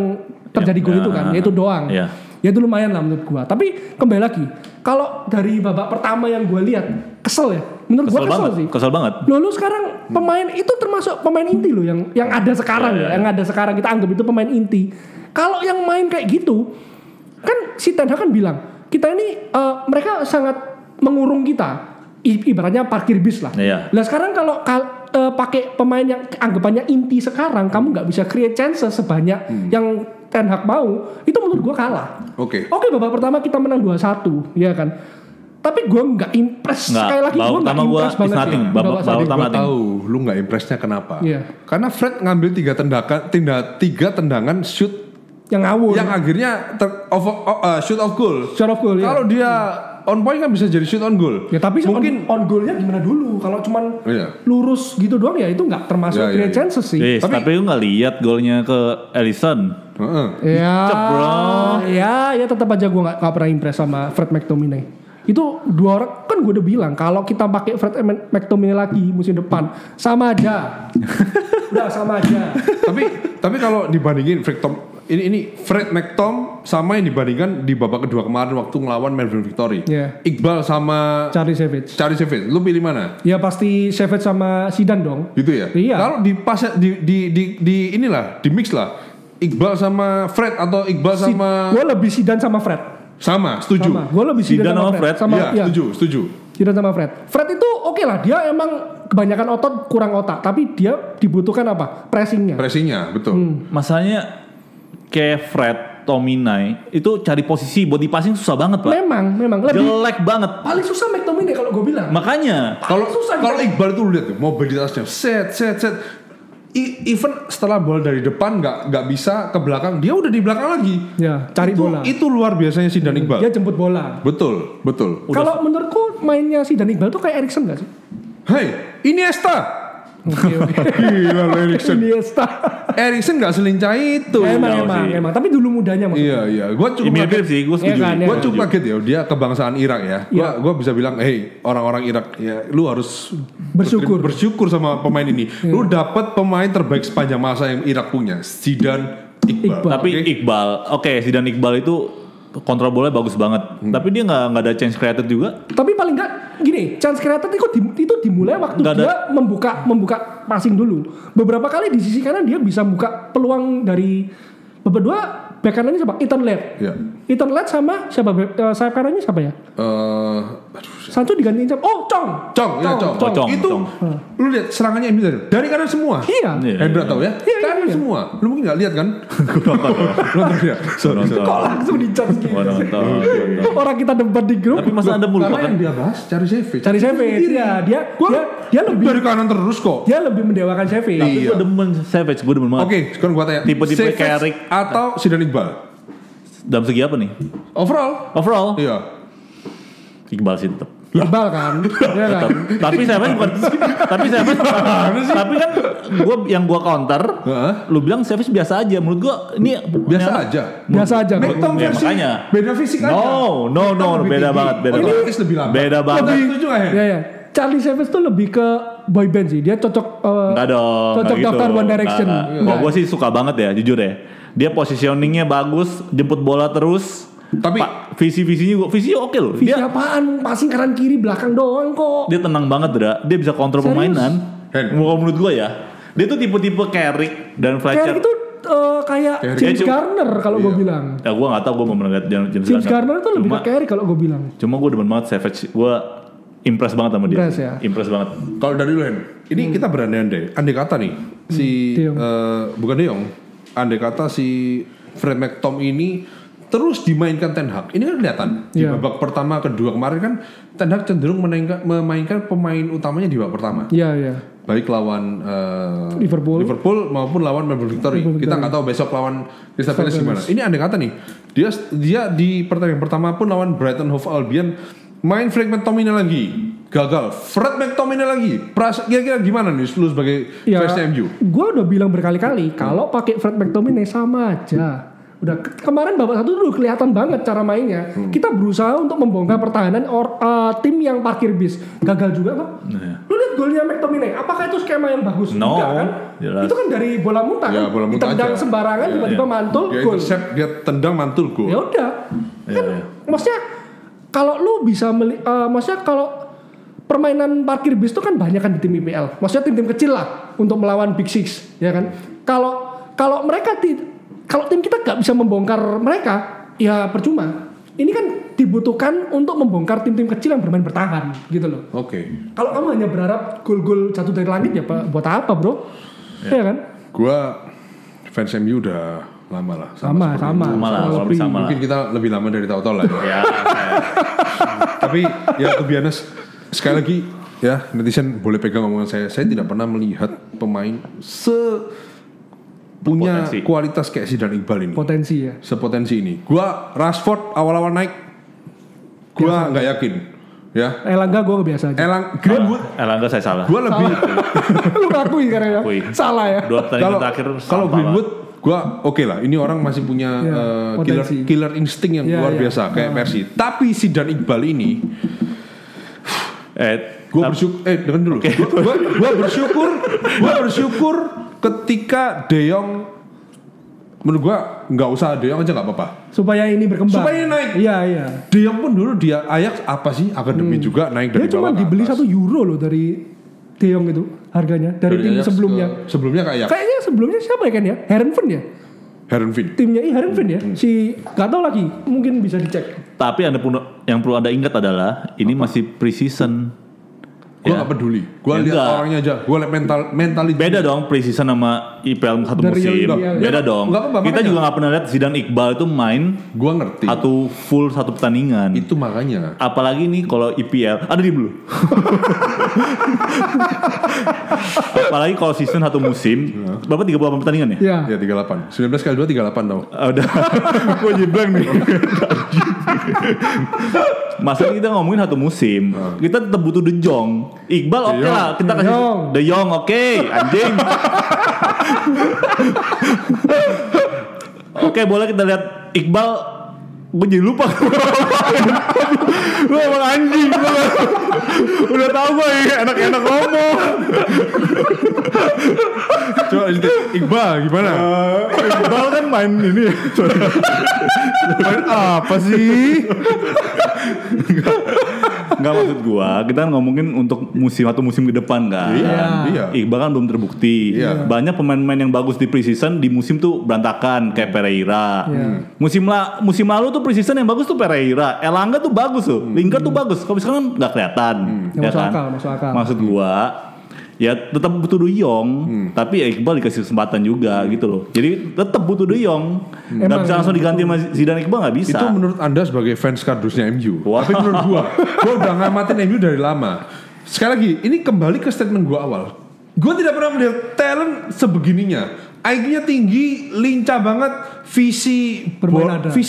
terjadi gol itu kan, yaitu doang. Iya. Ya itu lumayan lah menurut gua. Tapi kembali lagi, kalau dari babak pertama yang gua lihat, kesel ya. Menurut gua kesel sih. Kesel banget. Loh, lu sekarang pemain itu termasuk pemain inti loh yang ada sekarang ya, yang ada sekarang kita anggap itu pemain inti. Kalau yang main kayak gitu, kan si Ten Hag kan bilang, kita ini mereka sangat mengurung kita. Ibaratnya parkir bis lah. Iya. Nah sekarang kalau pakai pemain yang anggapannya inti sekarang, kamu nggak bisa create chances sebanyak yang Ten Hag mau, itu menurut gua kalah. Oke. Babak pertama kita menang 2-1, ya kan. Tapi gue nggak impress. Nggak, Sekali lagi gue nggak impress banget. nothing. sih. Babak Tapi pertama gue tahu lu nggak impresnya kenapa? Iya. Karena Fred ngambil 3 tendangan shoot Yang ngawur. yang akhirnya shoot off goal. Shot off goal, ya. Kalau dia on point kan bisa jadi shoot on goal. Ya tapi mungkin on goalnya gimana dulu? Kalau cuman Iya. lurus gitu doang ya itu nggak termasuk Iya, create iya. chances sih. Tapi lu nggak lihat golnya ke Alisson. Heeh. Ya, Cep, bro. ya tetap aja gue nggak pernah impress sama Fred McTominay. Itu dua orang kan gue udah bilang kalau kita pakai Fred McTominay lagi musim depan sama aja. Udah sama aja. tapi kalau dibandingin ini Fred McTom sama yang dibandingkan di babak kedua kemarin waktu ngelawan Melbourne Victory. Iya. Iqbal sama Charlie Savage. Lu pilih mana? Ya pasti Savage sama Zidane dong. Gitu ya? Iya. Kalau di pas di inilah, di mix lah. Iqbal sama Fred atau Iqbal sama Gue lebih Zidane sama Fred. sama, setuju. Gue lebih Zidane Zidane sama sama Fred. Fred? Iya, setuju. Zidane sama Fred. Fred itu oke lah, dia emang kebanyakan otot kurang otak, tapi dia dibutuhkan apa? Pressingnya. Pressingnya, betul. Masalahnya kayak Fred, Tominay itu cari posisi body passing susah banget, Pak. Memang lebih Jelek banget. paling susah McTominay kalau gue bilang. Makanya Kalau susah Iqbal itu lu lihat tuh mobilitasnya set. Even setelah bola dari depan nggak bisa ke belakang, dia udah di belakang lagi. Ya, cari bola. Itu luar biasanya si Dan Iqbal. Dia jemput bola. Betul. Kalau menurutku mainnya si Dan Iqbal tuh kayak Erikson gak sih? Hey, Iniesta. Oke. Gila lo Erikson. Iniesta. Erikson nggak selincah itu. Emang. Tapi dulu mudanya maksudnya. Iya. Gue cukup mirip sih, gue setuju. Iya kan, Gue cukup kaget ya, dia kebangsaan Irak ya. Gue bisa bilang, hey orang-orang Irak ya, lu harus bersyukur sama pemain ini. Lu dapat pemain terbaik sepanjang masa yang Irak punya, Zidane Iqbal. Tapi Iqbal, Zidane Iqbal itu kontrol bola bagus banget. Tapi dia nggak ada chance created juga. Tapi paling nggak gini, chance created itu dimulai waktu dia membuka passing dulu. Beberapa kali di sisi kanan dia bisa buka peluang dari berdua. Back kanannya siapa? Ethan Laird. Iya. Ethan Laird sama siapa? Sayap kanannya siapa ya? Sancho digantiin siapa? Oh, Chong. Chong. Itu lu lihat serangannya MU dari kanan semua. Iya. Hendra tahu ya? Kanan semua. Lu mungkin nggak lihat kan? Nonton ya. Kok langsung dicat gitu. Nonton. Orang kita debat di grup. Tapi masa Anda Karena melupakan? yang dia bahas cari Savage. Cari Savage. Ya, dia lebih dari kanan terus kok. dia lebih mendewakan Savage. Tapi gue demen Savage, gue demen banget. Oke, sekarang gua tanya. Tipe-tipe Savage Carrick atau Zidane Iqbal? Dalam segi apa nih? Overall. Overall, Iya. Iqbal sih tetap. Iqbal kan. Iya kan. Tapi Savage bukan. Tapi kan yang gue counter. Heeh. Lu bilang Savage biasa aja. Menurut gue ini Biasa aja. Biasa aja. McTom Ya, versi makanya. beda fisik aja. No, lebih beda tinggi. banget, beda Ini banget. lebih lambat. Beda banget. Lebih setuju nggak ya? Ya. Charlie Savage tuh lebih ke boy band sih. Dia cocok Enggak dong. cocok enggak daftar gitu. One Direction. Enggak. Enggak. Gue sih suka banget ya, jujur ya. Dia positioningnya bagus, jemput bola terus. Tapi Visinya oke loh. Visi Dia apaan? Passing kanan kiri belakang doang kok. dia tenang banget, Dra. Dia bisa kontrol Serius? permainan. Hen. Menurut gue ya. Dia tuh tipe-tipe Carrick dan Fletcher. Kayak itu kayak Carrick. James Dia Garner kalau gue bilang. Ya gue gak tau, gue mau melihat James Garner itu lebih ke Carrick kalau gue bilang. Cuma gue demen banget Savage. Gue impress banget sama dia. Impress ya? Impress banget. kalau dari lu Hen, ini kita berandai-andai. Andai kata nih si De Jong. bukan De Jong. Andai kata si Fred McTom ini terus dimainkan Ten Hag. Ini kan kelihatan di Iya. babak pertama, kedua kemarin kan Ten Hag cenderung memainkan pemain utamanya di babak pertama. Iya. Baik lawan Liverpool. maupun lawan Melbourne Victory. Melbourne Kita Victory. nggak tahu besok lawan Crystal Palace gimana. Ini andai kata nih, dia di pertandingan pertama pun lawan Brighton Hove Albion main Fred McTominay lagi, gagal. Fred McTominay lagi. Kira-kira gimana nih lu sebagai fans MU? Gue udah bilang berkali-kali kalau pakai Fred McTominay sama aja. Udah kemarin babak satu udah kelihatan banget cara mainnya. Kita berusaha untuk membongkar pertahanan tim yang parkir bis. Gagal juga kok. Lu lihat golnya McTominay. Apakah itu skema yang bagus? No, Enggak kan? jelas. Itu kan dari bola muntah. Ya, bola muntah Ditendang aja. sembarangan tiba-tiba mantul Dia gol. intercept, dia tendang mantul gol. Ya udah. Kan maksudnya kalau lu bisa maksudnya kalau permainan parkir bis itu kan banyak kan di tim IPL. Maksudnya tim-tim kecil lah untuk melawan Big Six, ya kan? Kalau mereka kalau tim kita nggak bisa membongkar mereka, ya percuma. Ini kan dibutuhkan untuk membongkar tim-tim kecil yang bermain bertahan, gitu loh. Oke. Kalau kamu hanya berharap gol-gol jatuh dari langit ya buat apa, bro? Ya kan? Gua fans MU udah lama lah. Sama. Sama lah, lebih. sama lah. Mungkin kita lebih lama dari tahu-tahu lah. Ya. Ya, Tapi ya to be honest, sekali lagi ya netizen boleh pegang omongan saya. Saya tidak pernah melihat pemain punya Potensi. kualitas kayak Zidane Iqbal ini. Potensi ya. Sepotensi ini. Gua Rashford awal-awal naik, gua nggak yakin. Ya. Elangga gue biasa aja. Greenwood, Elangga saya salah. gua lebih. Lu ngakui karena ya? Akui. Salah ya? Dua pertandingan terakhir Kalau sampah Greenwood, gua oke lah. Ini orang masih punya Ya, potensi. killer insting yang Ya, luar ya. biasa kayak Messi. Tapi Zidane Iqbal ini, gua bersyukur. Dengar dulu. Gua bersyukur ketika De Jong, menurut gua nggak usah De Jong aja nggak apa-apa. Supaya ini berkembang. Supaya ini naik. Iya. De Jong pun dulu dia Ajax apa sih akademi juga naik dari Dia cuma bawah ke dibeli atas. €1 loh dari De Jong itu harganya dari tim Ajax sebelumnya. Sebelumnya ke Ajax. Kayaknya sebelumnya siapa ya kan ya? Herenfen ya? Herenveen. Timnya Herenfen ya? Si gak tahu lagi, mungkin bisa dicek. Tapi yang perlu Anda ingat adalah ini masih pre-season. Gue Ya. gak peduli. Gue Ya lihat enggak. orangnya aja. Gue lihat mentality. Beda dong pre-season sama IPL satu Dari musim. yang- Beda Ya, dong. nggak apa-apa, Kita makanya. juga nggak pernah lihat Zidane Iqbal itu main Gue ngerti. satu pertandingan. Itu makanya. Apalagi nih kalau IPL ada di dulu. Apalagi kalau season satu musim, berapa 38 pertandingan ya? Ya. Ya 38. 19 kali 2 38 tau. Udah, gue jeblang nih. Masa kita ngomongin satu musim, kita tetap butuh De Jong. Iqbal oke Jong. lah, kita kasih De Jong oke, anjing. Oke, boleh kita lihat Iqbal. Gue jadi lupa. Lu emang anjing. Udah tahu gue enak-enak ngomong. Coba lanjutin. Iqbal gimana? Iqbal kan main ini. Main apa sih? Enggak, maksud gua, kita kan ngomongin untuk musim ke depan kan. Iya. Iqbal kan belum terbukti. Iya. Banyak pemain-pemain yang bagus di preseason di musim tuh berantakan kayak Pereira. Musim lalu tuh preseason yang bagus tuh Pereira. Elangga tuh bagus tuh. Lingard tuh bagus. Kalau sekarang nggak kelihatan. Ya masuk kan? akal. Maksud gua ya tetap butuh De Jong, tapi ya Iqbal dikasih kesempatan juga gitu loh. Jadi tetap butuh De Jong. Nggak bisa langsung diganti sama Zidane, Iqbal nggak bisa. Itu menurut Anda sebagai fans kardusnya MU. Wah. Tapi menurut gua udah ngamatin MU dari lama. Sekali lagi, ini kembali ke statement gua awal. Gua tidak pernah melihat talent sebegininya. IQ-nya tinggi, lincah banget, visi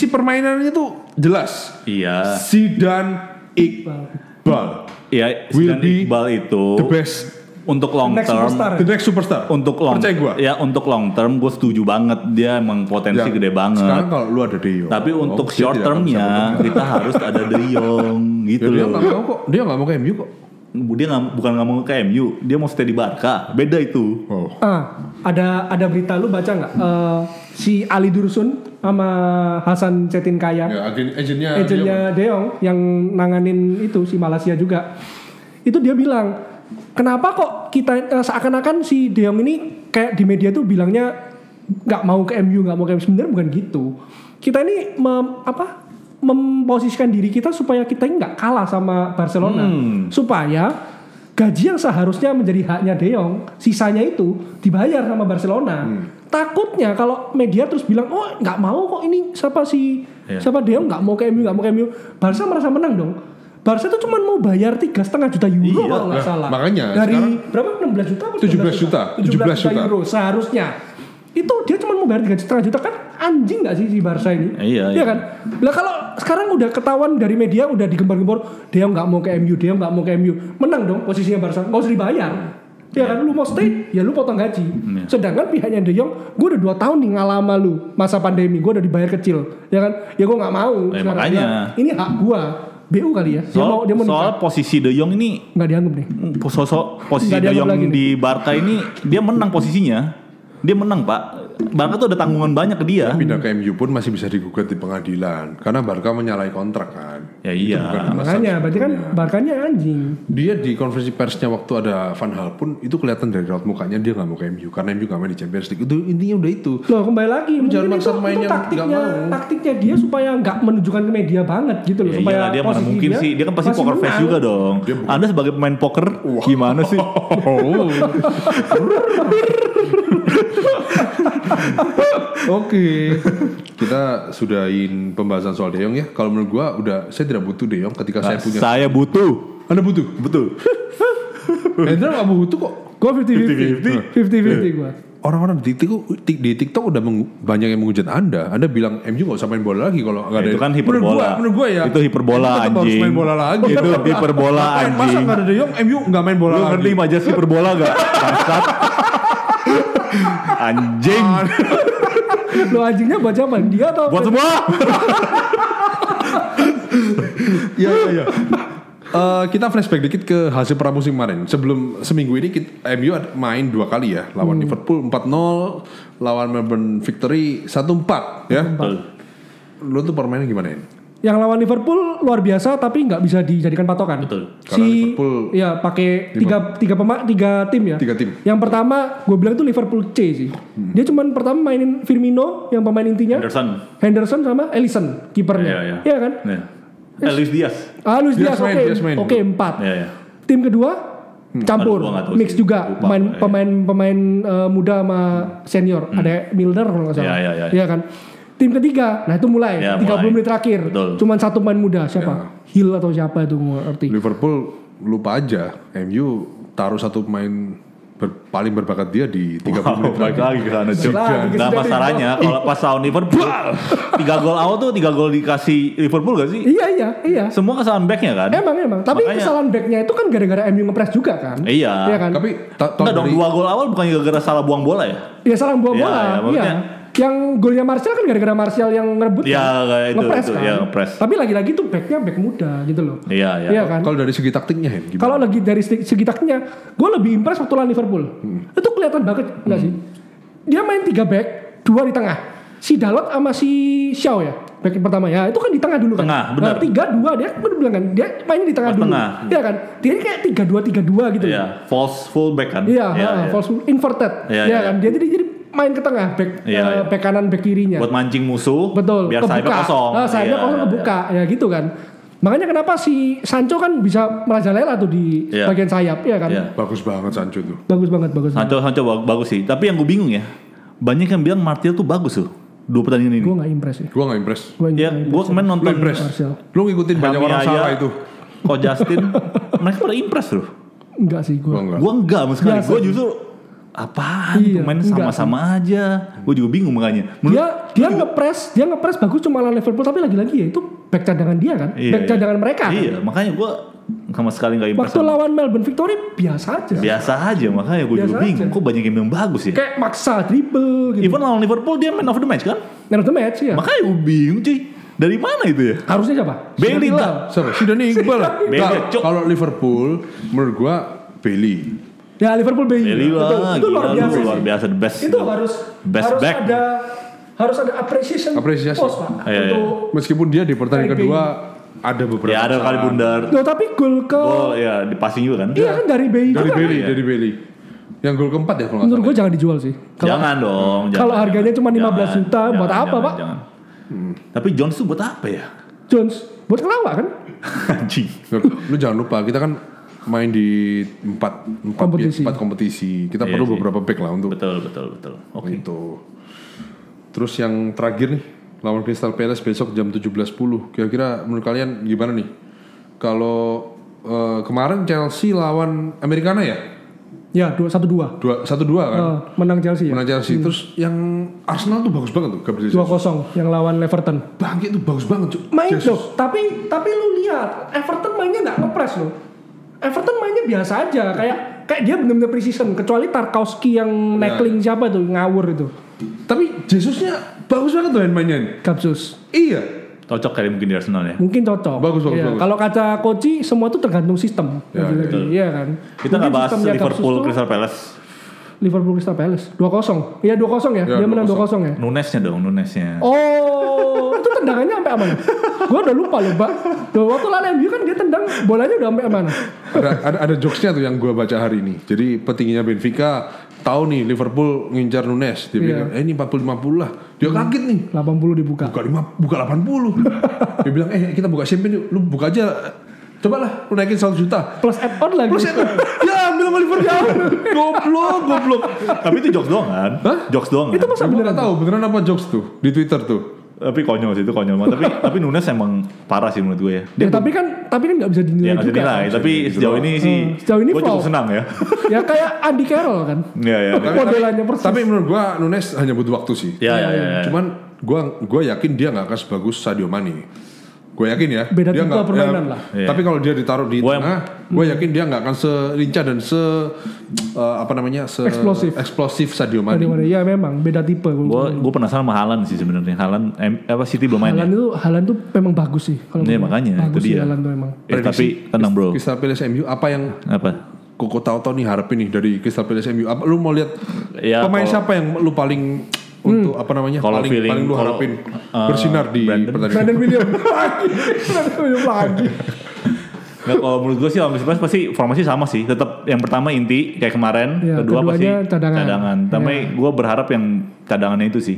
permainannya tuh jelas. Iya. Zidane, Iqbal. Ya, Will Zidane be Iqbal itu the best, untuk long term, the next superstar. untuk long, percaya gua. ya untuk long term gue setuju banget, dia emang potensi gede banget. Sekarang kalau lu ada De Jong, tapi untuk short termnya kita harus ada De Jong gitu dia loh. nggak mau kok, dia nggak mau ke MU kok. Dia bukan nggak mau ke MU, dia mau stay di Barca, beda itu. Ada berita lu baca nggak? Si Ali Dursun sama Hasan Cetin Kaya, Ya, agennya De Jong yang nanganin itu si Malaysia juga. Itu dia bilang, kenapa kok kita seakan-akan si De Jong ini kayak di media tuh bilangnya nggak mau ke MU. Sebenarnya bukan gitu. Kita ini memposisikan diri kita supaya kita ini nggak kalah sama Barcelona, supaya gaji yang seharusnya menjadi haknya De Jong, sisanya itu dibayar sama Barcelona. Takutnya kalau media terus bilang, oh nggak mau kok ini siapa De Jong nggak mau ke MU, Barca merasa menang dong. Barca tuh cuma mau bayar 3,5 juta euro kalau nggak salah. Makanya dari sekarang, berapa, 16 juta atau 17 juta euro seharusnya. Itu dia cuma mau bayar 3,5 juta, kan anjing nggak sih si Barca ini? Iya. kan? Lah kalau sekarang udah ketahuan dari media, udah digembor-gembor, dia nggak mau ke MU, menang dong posisinya Barca, nggak usah dibayar. Ya kan, lu mau stay, ya lu potong gaji. Sedangkan pihaknya De Jong, gue udah 2 tahun nih ngalah sama lu masa pandemi, gue udah dibayar kecil, ya kan? Ya gue nggak mau. Makanya ini hak gue. BU kali ya. Soal posisi De Jong ini nggak dianggap nih. Posisi De Jong di Barca ini dia menang posisinya. Dia menang, Pak. Barca tuh ada tanggungan banyak ke dia. pindah ke MU pun masih bisa digugat di pengadilan karena Barca menyalahi kontrak kan. Ya iya. Makanya berarti kan Barkanya anjing. Dia di konferensi persnya waktu ada Van Gaal pun itu kelihatan dari raut mukanya dia nggak mau ke MU karena MU nggak main di Champions League. Itu intinya udah itu. Loh, kembali lagi Jangan mungkin maksa main itu yang nggak mau. taktiknya dia supaya nggak menunjukkan ke media banget gitu loh. Ya supaya iya, dia mana mungkin sih. Dia kan pasti masih poker face menang. juga dong. Anda sebagai pemain poker gimana sih? Oke, kita sudahin pembahasan soal De Jong ya. Kalau menurut gua saya tidak butuh De Jong ketika saya punya. Saya butuh. Anda butuh? Betul. Hendra nggak butuh kok. Gua 50-50 gua. Orang-orang di TikTok udah banyak yang menghujat Anda. Anda bilang MU nggak usah main bola lagi kalau nggak ada. Itu kan hiperbola. Menurut gua ya. Itu hiperbola MU tetap harus anjing. main bola lagi. Itu hiperbola Masa anjing. nggak ada De Jong, MU nggak main bola Lu lagi. ngerti majas hiperbola gak? Bangsat. Anjing. Lo anjingnya buat siapa? Dia atau Buat semua. Iya. Kita flashback dikit ke hasil pramusim kemarin. Sebelum seminggu ini MU main 2 kali ya, lawan Liverpool 4-0, lawan Melbourne Victory 1-4 ya. Lu tuh permainan gimana ini? yang lawan Liverpool luar biasa tapi nggak bisa dijadikan patokan. Betul. Karena Liverpool ya pakai tiga tim ya. 3 tim. Yang pertama gue bilang itu Liverpool C sih. Dia cuman pertama mainin Firmino yang pemain intinya. Henderson sama Alisson kipernya. Iya kan? Luis Diaz. Luis Diaz oke 4. Iya. Tim kedua campur mix juga pemain muda sama senior. Ada Milner kalau nggak salah. Iya kan? Tim ketiga, nah itu mulai 30 menit terakhir. Betul. Cuman satu pemain muda, siapa? Hill atau siapa itu gue ngerti. Liverpool lupa aja, MU taruh satu pemain paling berbakat dia di 30 menit balik lagi ke sana juga. Nah masalahnya kalau pas lawan Liverpool 3 gol awal tuh 3 gol dikasih Liverpool gak sih? Iya. Semua kesalahan backnya kan? Emang. Tapi kesalahan backnya itu kan gara-gara MU ngepres juga kan? Iya kan? Tapi enggak dong 2 gol awal bukan gara-gara salah buang bola ya? Iya salah buang bola. Iya. Yang golnya Martial kan gara-gara Martial yang ngerebut ngepres kan. Ya, ngepres. Tapi lagi-lagi tuh backnya back muda gitu loh. Iya kan? Kalau dari segi taktiknya Hen, kalau lagi dari segi taktiknya, gue lebih impress waktu lawan Liverpool. Itu kelihatan banget nggak sih? Dia main 3 back, 2 di tengah. Si Dalot sama si Shaw ya. back pertama ya. Itu kan di tengah dulu kan. Tengah, benar. 3-2 dia kan bilang kan dia mainnya di tengah Pas dulu. tengah. Iya kan? Dia kayak 3-2 gitu. Iya, false full back kan. Iya, Iya. false inverted. Iya, Iya iya. kan? Dia jadi main ke tengah back Iya. back kanan back kirinya. Buat mancing musuh. Betul, Biar sayapnya kebuka. kosong. Sayapnya Iya, kosong kebuka, ya gitu kan. Makanya kenapa si Sancho kan bisa merajalela tuh di Iya. bagian sayap, ya kan? Iya. Bagus banget Sancho tuh. Bagus banget. Sancho bagus sih. Tapi yang gue bingung ya, banyak yang bilang Martial tuh bagus tuh 2 pertandingan ini. Gue nggak impress sih. Gue gak impress. Ya, gue kemarin Lu nonton impress? Martial. Lu ngikutin banyak Kami orang Aya, salah itu. Kok Justin, mereka pada impress loh. Enggak sih gue. Gua enggak. Gue enggak sama sekali. Biasa. Gue justru apaan Iya, pemain enggak sama-sama aja. Gue juga bingung makanya. Dia ngepres bagus cuma lawan Liverpool, tapi lagi-lagi ya itu back cadangan dia kan, back cadangan mereka. Iya, makanya gue sama sekali nggak impress. Waktu lawan Melbourne Victory biasa aja. Biasa aja, makanya gue juga Biasa bingung. aja. Kok banyak yang bilang bagus ya? Kayak maksa dribble gitu. Even lawan Liverpool dia man of the match kan? Man of the match ya. Makanya gue bingung cuy. Dari mana itu ya? Harusnya siapa? Bailey Zidane. lah. Siapa? Zidane Iqbal lah. Bailey, Nah, Cuk. kalau Liverpool menurut gua Bailey. Ya Liverpool Bailey. Bailey Betul. lah, Itu luar gila, biasa. luar sih. biasa the best. Itu harus back. harus ada appreciation Apresiasi. post Pak. Iya, iya. Untuk Meskipun dia di pertandingan Bailey. kedua ada beberapa Ya ada kali kesalahan. bundar. Loh, tapi gol ke Oh ya di passing juga kan? iya kan dari Bailey Dari juga. Bailey, Iya. dari Bailey. Yang gol keempat ya kalau nggak Menurut salah. gue jangan dijual sih. Jangan dong. kalau harganya cuma 15 Jangan, juta, buat apa, Pak? Jangan. Tapi Jones tuh buat apa ya? Jones buat ngelawak kan? Anjing. Lu jangan lupa kita kan main di empat kompetisi. Kita Iya perlu sih. beberapa back lah untuk Betul. Oke. itu. Terus yang terakhir nih lawan Crystal Palace besok jam 17.10. Kira-kira menurut kalian gimana nih? Kalau kemarin Chelsea lawan Americana ya? Ya 1-2 1-2 kan? menang Chelsea ya. Menang Chelsea. Terus yang Arsenal tuh bagus banget tuh Gabriel Jesus. 2-0 yang lawan Everton. Bangkit tuh bagus banget cuy. Main Jesus. loh, tapi lu lihat Everton mainnya nggak ngepres loh. Everton mainnya biasa aja, kayak dia benar-benar precision. Kecuali Tarkowski yang neckling siapa tuh ngawur itu. Tapi Jesusnya bagus banget tuh mainnya. Kapsus. Iya. Cocok kali mungkin di Arsenal ya. Mungkin cocok. Bagus. Iya. Kalau kata Koci semua tuh tergantung sistem. Ya, Lagi-lagi. Iya kan. Kita nggak Mungkin bahas sistemnya Liverpool Kapsus tuh- Crystal Palace. Liverpool Crystal Palace 2-0. Iya 2-0 ya. Ya, Dia menang 2-0 ya. Nunesnya dong, Nunesnya. Oh, itu tendangannya sampai mana? Gua udah lupa loh, Pak. Duh, waktu lawan MU kan dia tendang bolanya udah sampai mana? ada jokesnya tuh yang gue baca hari ini. Jadi petingginya Benfica tahu nih Liverpool ngincar Nunes. Dia bilang, ini 40-50 lah. Dia kaget nih. 80 dibuka. Buka 80. Dia bilang, kita buka champagne yuk. Lu buka aja. Coba lah, lu naikin 1 juta. Plus add-on lagi. Ya, ambil sama Liverpool. Goblok. Tapi itu jokes doang kan? Hah? Jokes doang Itu kan? masa Gue beneran? gak tahu beneran apa jokes tuh di Twitter tuh. Tapi konyol sih, itu konyol banget. tapi Nunes emang parah sih menurut gue ya. Ya, tapi kan nggak bisa dinilai Ya nggak juga. dinilai, tapi sejauh ini sih sejauh ini gue cukup flop. senang ya. Ya kayak Andy Carroll kan. Iya. Modelannya persis. Tapi menurut gue Nunes hanya butuh waktu sih. Ya. Cuman gue yakin dia gak akan sebagus Sadio Mane. Gue yakin ya. Beda dia tipe nggak- permainan lah. Iya. Tapi kalau dia ditaruh di Gua- tengah, gue yakin dia nggak akan selincah dan eksplosif Sadio Mane. Ya memang beda tipe. Gue penasaran sama Haaland sih sebenarnya. Haaland City belum main. Haaland tuh memang bagus sih. Kalau Iya, menurut gue. makanya, bagus itu sih dia. Haaland tuh emang. Tapi tenang bro. Crystal Palace MU apa yang Apa? Koko Tauto nih harapin nih dari Crystal Palace MU? Apa lu mau lihat Ya, pemain kalau- siapa yang lu paling untuk apa namanya Kalau paling feeling- lu kalau, harapin bersinar di pertandingan? Brandon William lagi. Nggak, kalau menurut gue sih lawan Crystal Palace pasti formasi sama sih. Tetap yang pertama inti kayak kemarin, Ya, kedua pasti keduanya cadangan. Tapi gue berharap yang cadangannya itu sih.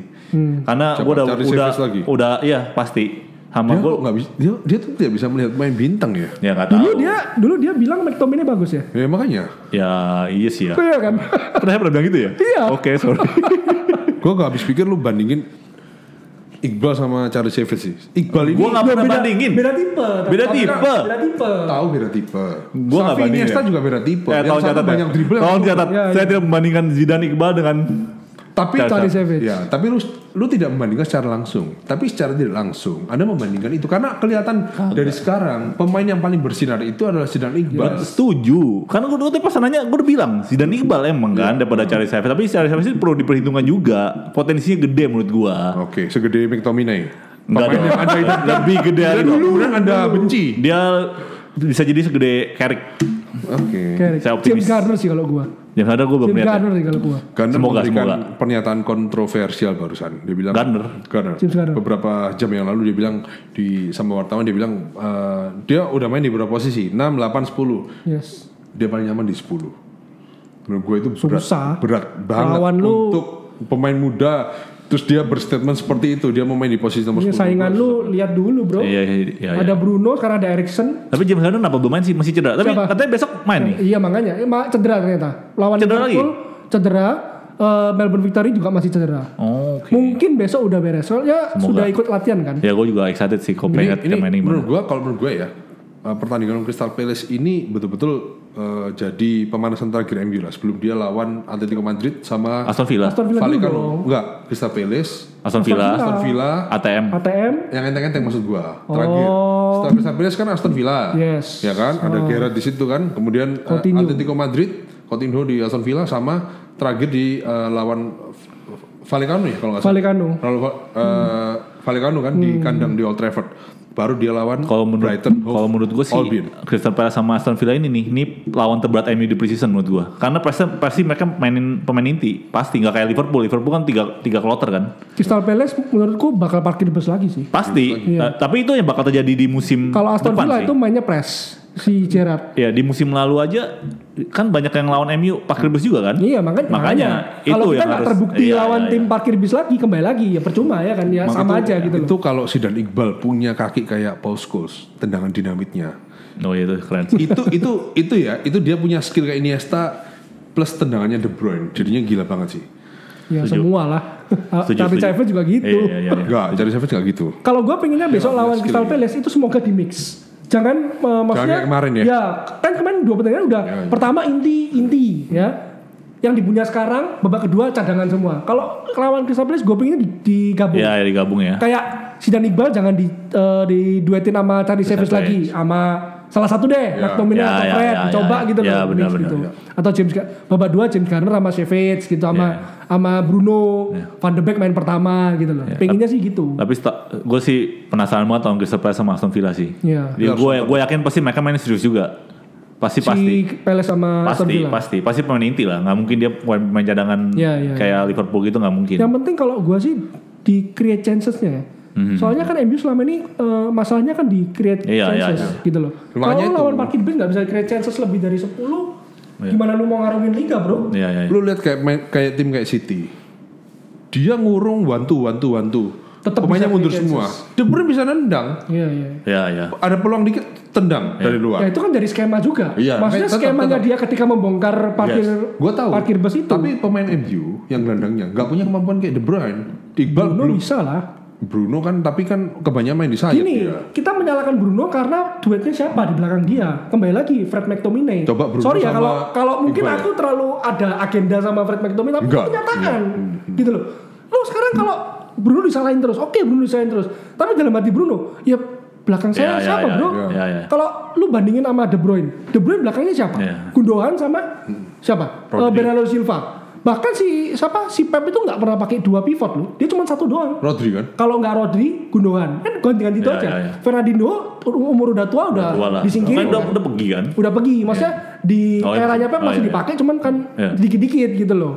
Karena gue Siapa? Cari Davies lagi? udah iya pasti. Sama Dia gue kok nggak bisa, dia tuh tidak bisa melihat main bintang ya. ya nggak tahu. Dulu dia bilang McTominay bagus ya. Ya makanya, Ya iya sih ya. Iya kan? Pernah saya pernah bilang gitu ya? Iya. Oke, sorry. gue nggak habis pikir lu bandingin Iqbal sama Charlie Davies sih. Iqbal ini Gue nggak pernah bandingin. Beda tipe. Beda tipe. Beda tipe. tahu beda tipe. Gue nggak Xavi bandingin. Iniesta juga beda tipe. Tolong Yang satu catat banyak dribble. Tolong catat. Ya, Saya ya. tidak membandingkan Zidane Iqbal dengan Tapi Charlie Davies. ya, tapi lu tidak membandingkan secara langsung, tapi secara tidak langsung Anda membandingkan itu karena kelihatan dari sekarang pemain yang paling bersinar itu adalah Zidane Iqbal. setuju. Karena gue tadi pas nanya gue udah bilang Zidane Iqbal emang kan daripada Charlie Davies. Tapi Charlie Davies itu perlu diperhitungkan juga. Potensinya gede menurut gue. Oke, segede McTominay. Enggak Pemain dong. yang Anda itu Lebih gede dan lagi. kemudian Anda benci. Dia bisa jadi segede Carrick. Oke. Kayak Saya optimis. James Garner sih kalau gua. James Harden gue belum James lihat. Garner nih kalau gue. Garner Semoga. memberikan pernyataan kontroversial barusan. Dia bilang Garner. James Garner. Beberapa jam yang lalu dia bilang sama wartawan dia bilang dia udah main di beberapa posisi 6, 8, 10. Yes. Dia paling nyaman di 10. Menurut gue itu Susah. berat banget Lawan lu- untuk pemain muda. Terus dia berstatement seperti itu, dia mau main di posisi nomor 10. Saingan lu lihat dulu bro. Iya. Ada Bruno, sekarang ada Erikson. Tapi James Harden apa belum main sih? Masih cedera. Tapi Siapa? katanya besok main nih. Iya makanya, cedera ternyata. Lawan Cedera Liverpool, cedera. Melbourne Victory juga masih cedera. Oh, oke. Mungkin besok udah beres. Soalnya Semoga. sudah ikut latihan kan. Ya gue juga excited sih kok pengen Ini mainin menurut gue ya pertandingan Crystal Palace ini betul-betul jadi pemanasan terakhir MU lah sebelum dia lawan Atletico Madrid sama Aston Villa, Aston Villa dulu dong. Vallecano. Enggak, Crystal Palace, Aston Villa, ATM. yang enteng-enteng maksud gua. Terakhir. Setelah Crystal Palace kan Aston Villa. Yes. Ya kan? Ada Gerrard di situ kan. Kemudian Atletico Madrid, Coutinho di Aston Villa sama terakhir di lawan Vallecano ya kalau nggak salah. Vallecano. Lalu Vallecano kan di kandang di Old Trafford. Baru dia lawan Kalau Brighton. menurut gue sih Albion. Crystal Palace sama Aston Villa ini lawan terberat MU di preseason menurut gue. Karena pasti mereka mainin pemain inti, pasti nggak kayak Liverpool. Liverpool kan tiga kloter kan. Crystal Palace menurutku bakal parkir bus lagi sih. Pasti. Iya. Tapi itu yang bakal terjadi di musim Kalau Aston depan Villa sih. itu mainnya press si Gerrard. Ya di musim lalu aja kan banyak yang lawan MU parkir bus juga kan. Iya makanya itu kalau kita yang nggak harus- terbukti iya, lawan iya, tim iya. parkir bis lagi kembali lagi ya percuma ya kan ya Maka sama itu- aja gitu loh. Itu kalau Zidane Iqbal punya kaki kayak Paul Scholes, tendangan dinamitnya. Oh itu keren. itu dia punya skill kayak Iniesta plus tendangannya De Bruyne. Jadinya gila banget sih. Ya Setuju. semua lah. Tapi Savage juga gitu. Iya. Enggak, Cari Savage enggak gitu. Kalau gue pengennya besok lawan skill Crystal ya. Palace itu semoga di mix. Jangan maksudnya kayak kemarin ya? Ya, kan kemarin 2 pertandingan udah. Ya. Pertama inti ya. Yang dipunya sekarang babak kedua cadangan semua. Kalau lawan Crystal Palace gue pengennya digabung. Iya digabung ya. Kayak Zidane Iqbal jangan diduetin sama Cari Savage Savage. lagi sama salah satu deh, McTominay Ya, atau ya, Fred, ya, coba ya. gitu Ya, loh, benar, mix benar, gitu. ya. Atau babak 2 James Garner sama Savage gitu sama Bruno, Van de Beek main pertama gitu loh. Pengennya sih gitu. Tapi gue sih penasaran banget lawan Crystal Palace sama Aston Villa sih. Iya. Gue yakin pasti mereka main serius juga. Pasti. Si Palace sama Aston Villa. Pasti pemain inti lah. Nggak mungkin dia main cadangan Iya. kayak Liverpool gitu nggak mungkin. Yang penting kalau gue sih di create chancesnya ya. Soalnya kan MU selama ini masalahnya kan di create Iya, chances gitu loh. Makanya Kalau itu. lawan parkir bis nggak bisa create chances lebih dari 10, gimana lu mau ngarungin liga bro? Iya. Lu lihat kayak tim kayak City. Dia ngurung one two. Tetep Pemainnya bisa mundur create semua. chances. De Bruyne bisa nendang. Iya. Iya. Ada peluang dikit tendang dari Ya luar. itu kan dari skema juga. Iya, Maksudnya tetap. skemanya dia ketika membongkar Gue tahu. parkir bus itu. Tapi pemain MU yang gelandangnya nggak punya kemampuan kayak De Bruyne. Iqbal Bruno belum. bisa lah. Bruno kan tapi kan kebanyakan main di sayap Gini, dia. kita menyalahkan Bruno karena duetnya siapa di belakang dia? Kembali lagi Fred McTominay. Coba Bruno Sorry ya sama kalau mungkin Iqbal ya? aku terlalu ada agenda sama Fred McTominay tapi Enggak. itu kenyataan. Gitu loh. Lo sekarang kalau Bruno disalahin terus, oke Bruno disalahin terus. Tapi dalam hati Bruno, ya belakang saya Iya, siapa iya, bro? iya. Kalau lu bandingin sama De Bruyne belakangnya siapa? Iya. Gundogan sama siapa? Rodri. Bernardo Silva. Bahkan si Pep itu nggak pernah pakai 2 pivot loh. Dia cuma 1 doang. Rodri kan? Kalau nggak Rodri, Gundogan. Kan ganti-ganti itu Iya, aja. iya, iya. Fernandinho umur udah tua udah Tua lah. disingkirin. Kan udah pergi kan? Udah pergi. Maksudnya di Oh, iya. eranya Pep Oh, masih iya. dipakai cuman kan Iya. dikit-dikit gitu loh.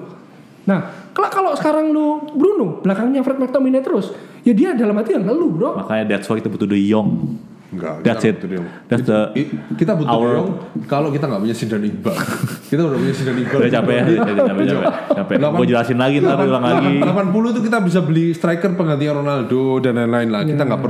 Nah, kalau sekarang lu Bruno, belakangnya Fred McTominay terus, ya dia dalam hati yang ngeluh, bro. Makanya that's why kita butuh De Jong. Enggak. That's kita it. butuh De Jong. That's the Kita butuh our- De Jong kalau kita nggak punya Zidane Iqbal. Kita udah punya Zidane Iqbal. Udah capek ya. Gue jelasin lagi ntar ulang lagi. 80 itu kita bisa beli striker pengganti Ronaldo dan lain-lain lah. Kita nggak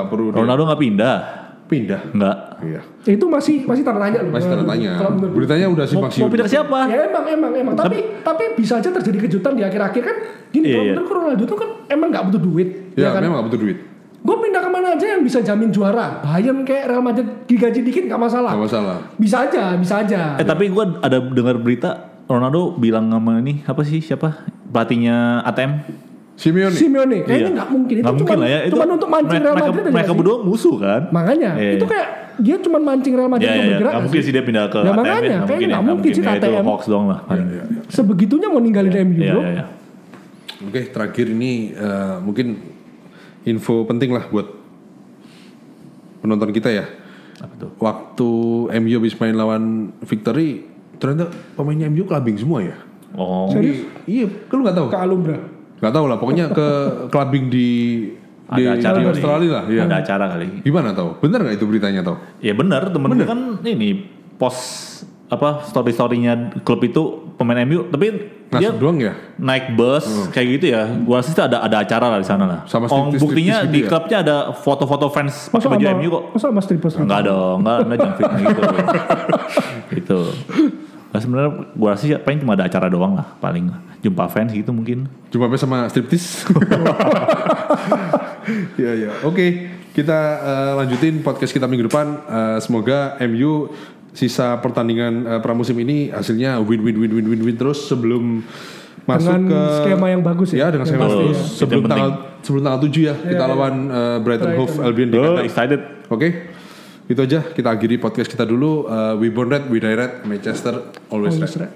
perlu. Ronaldo nggak pindah. Pindah. Nggak. Iya. Itu masih tanda tanya loh. Masih tanda tanya. Kalau menurut gue. Beritanya udah simpang Mau siur. pindah ke siapa? Ya emang. Tapi bisa aja terjadi kejutan di akhir-akhir kan. Gini, Iya, kalau iya. menurutku Ronaldo itu kan emang nggak butuh duit. Ya, kan? memang nggak butuh duit. Gue pindah kemana aja yang bisa jamin juara. Bayern kayak Real Madrid digaji dikit nggak masalah. Nggak masalah. Bisa aja. Tapi gue ada dengar berita Ronaldo bilang sama ini siapa pelatihnya ATM. Simeone. Kayaknya Iya. nggak mungkin. Itu Nggak mungkin lah ya. Itu Cuma untuk mancing Real Madrid aja mereka nggak sih? berdua musuh kan. Makanya Iya, itu iya. kayak dia cuma mancing Real Madrid untuk bergerak. Nggak mungkin sih dia pindah ke Nah, ATM makanya, ya. kayaknya nggak mungkin sih ke Ya, itu ATM. hoax doang lah. Sebegitunya mau ninggalin MU bro. Iya. Oke, terakhir ini mungkin info penting lah buat penonton kita ya. Apa tuh? Waktu MU habis main lawan Victory, ternyata pemainnya MU clubbing semua ya. Oh. Serius? Iya, kan lu nggak tahu? Ke Alumbra. Nggak tahu lah, pokoknya ke clubbing di Ada acara di kali. Australia lah. Iya. Ada acara kali. Gimana tahu? Bener nggak itu beritanya tahu? Ya benar, temen gue kan ini post story-storynya klub itu pemain MU, tapi dia Masuk doang ya? naik bus kayak gitu ya. Gua rasa ada acara lah di sana lah. Sama buktinya striptease di gitu ya? klubnya ada foto-foto fans pakai baju MU kok. Masa sama strippers? Enggak dong, enggak jangan fitnah gitu. Itu. Nah, sebenarnya gua rasa sih paling cuma ada acara doang lah, paling jumpa fans gitu mungkin. Jumpa sama striptease. Iya. Oke, kita lanjutin podcast kita minggu depan. Semoga MU sisa pertandingan pramusim ini hasilnya win terus sebelum masuk dengan ke skema yang bagus ya. Ya, dengan skema Pasti bagus. ya. Sebelum tanggal 7 ya, kita lawan Brighton Hove Albion di kandang. Excited. Oke. Itu aja, kita akhiri podcast kita dulu. We Born Red, we Die Red, Manchester always red.